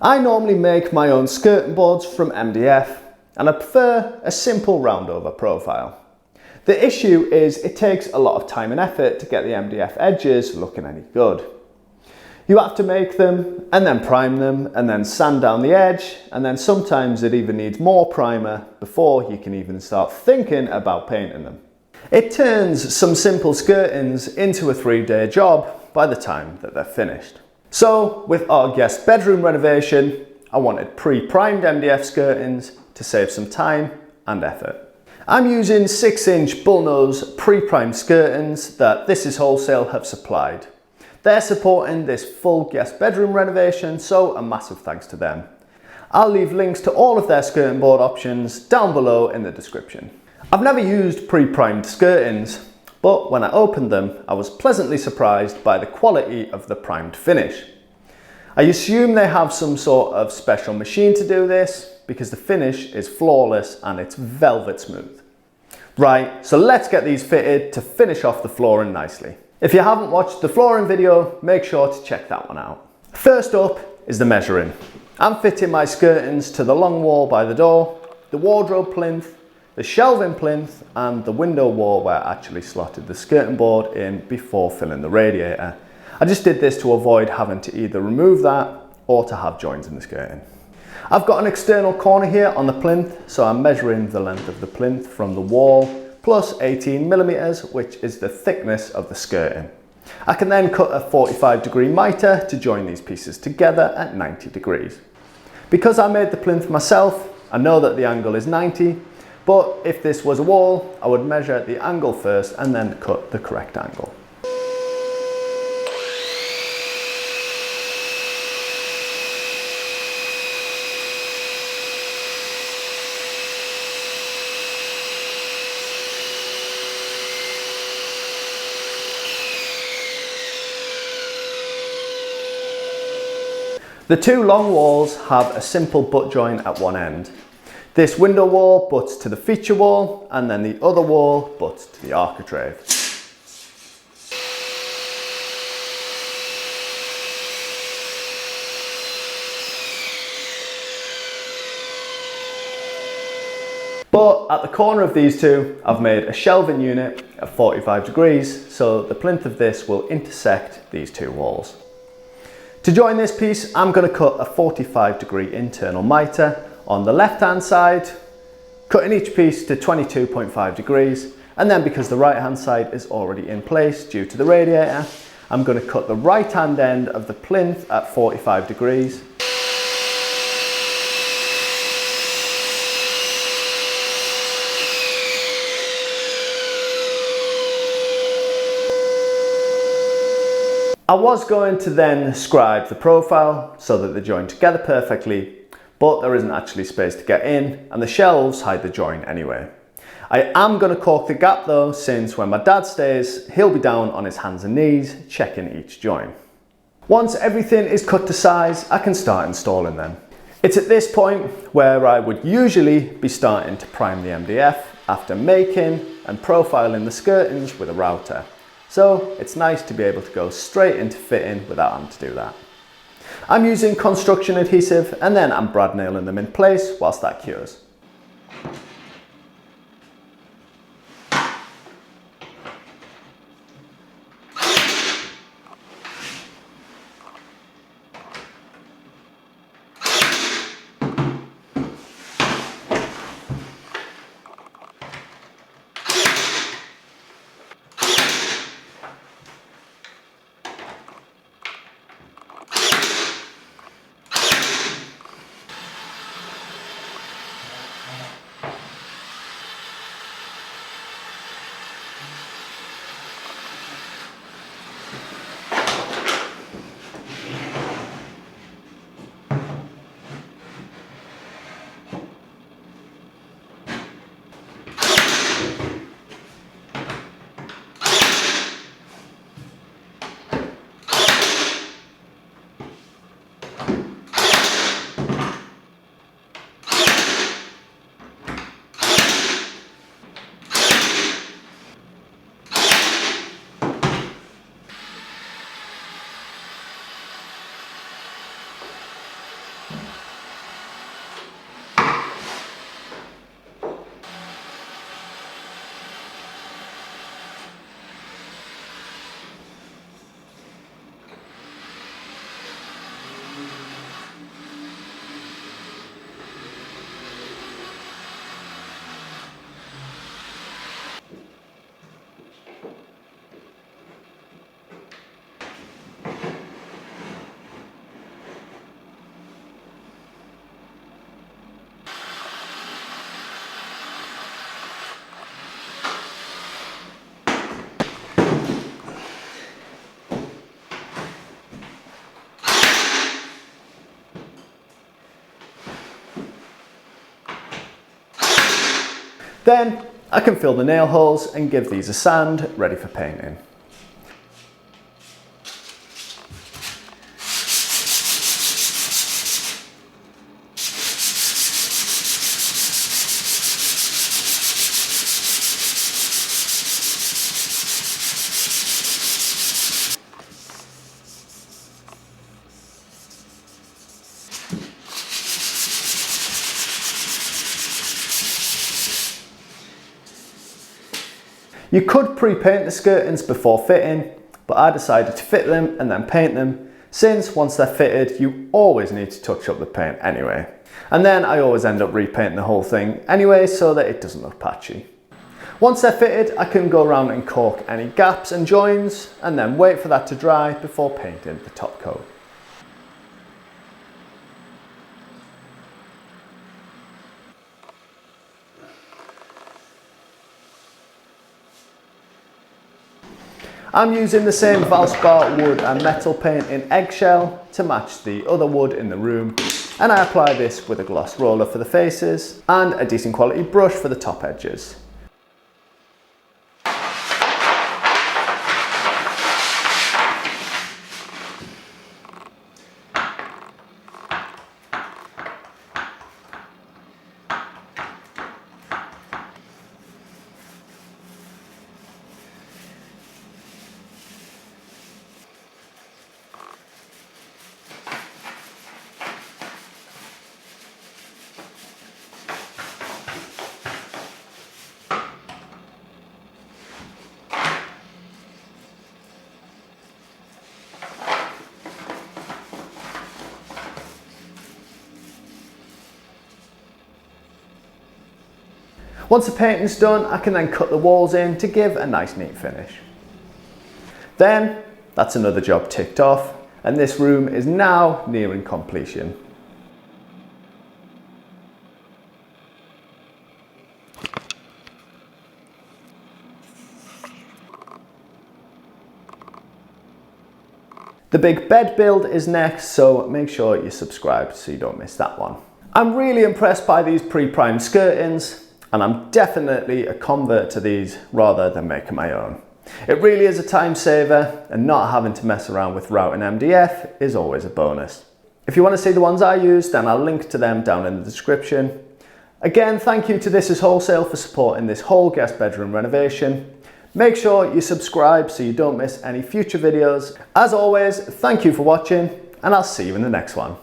I normally make my own skirting boards from MDF and I prefer a simple roundover profile. The issue is it takes a lot of time and effort to get the MDF edges looking any good. You have to make them and then prime them and then sand down the edge, and then sometimes it even needs more primer before you can even start thinking about painting them. It turns some simple skirtings into a 3-day job by the time that they're finished. So with our guest bedroom renovation, I wanted pre-primed MDF skirtings to save some time and effort. I'm using 6-inch Bullnose Pre-Primed skirtings that This Is Wholesale have supplied. They're supporting this full guest bedroom renovation, so a massive thanks to them. I'll leave links to all of their skirting board options down below in the description. I've never used pre-primed skirtings, but when I opened them, I was pleasantly surprised by the quality of the primed finish. I assume they have some sort of special machine to do this, because the finish is flawless and it's velvet smooth. Right, so let's get these fitted to finish off the flooring nicely. If you haven't watched the flooring video, make sure to check that one out. First up is the measuring. I'm fitting my skirtings to the long wall by the door, the wardrobe plinth, the shelving plinth and the window wall where I actually slotted the skirting board in before filling the radiator. I just did this to avoid having to either remove that or to have joins in the skirting. I've got an external corner here on the plinth, so I'm measuring the length of the plinth from the wall plus 18mm, which is the thickness of the skirting. I can then cut a 45-degree mitre to join these pieces together at 90 degrees. Because I made the plinth myself, I know that the angle is 90, but if this was a wall, I would measure the angle first and then cut the correct angle. The two long walls have a simple butt join at one end. This window wall butts to the feature wall and then the other wall butts to the architrave. But at the corner of these two, I've made a shelving unit at 45 degrees, so the plinth of this will intersect these two walls. To join this piece, I'm going to cut a 45-degree internal mitre on the left-hand side, cutting each piece to 22.5 degrees, and then because the right-hand side is already in place due to the radiator, I'm going to cut the right-hand end of the plinth at 45 degrees. I was going to then scribe the profile so that they join together perfectly, but there isn't actually space to get in and the shelves hide the join anyway. I am going to caulk the gap though, since when my dad stays, he'll be down on his hands and knees checking each join. Once everything is cut to size, I can start installing them. It's at this point where I would usually be starting to prime the MDF after making and profiling the skirtings with a router. So it's nice to be able to go straight into fitting without having to do that. I'm using construction adhesive and then I'm brad nailing them in place whilst that cures. Then I can fill the nail holes and give these a sand ready for painting. You could pre-paint the skirtings before fitting, but I decided to fit them and then paint them, since once they're fitted you always need to touch up the paint anyway. And then I always end up repainting the whole thing anyway so that it doesn't look patchy. Once they're fitted I can go around and caulk any gaps and joins and then wait for that to dry before painting the top coat. I'm using the same Valspar wood and metal paint in eggshell to match the other wood in the room, and I apply this with a gloss roller for the faces and a decent quality brush for the top edges. Once the painting's done, I can then cut the walls in to give a nice neat finish. Then, that's another job ticked off, and this room is now nearing completion. The big bed build is next, so make sure you're subscribed so you don't miss that one. I'm really impressed by these pre-primed skirtings, and I'm definitely a convert to these rather than making my own. It really is a time saver, and not having to mess around with routing MDF is always a bonus. If you want to see the ones I use, then I'll link to them down in the description. Again, thank you to This Is Wholesale for supporting this whole guest bedroom renovation. Make sure you subscribe so you don't miss any future videos. As always, thank you for watching, and I'll see you in the next one.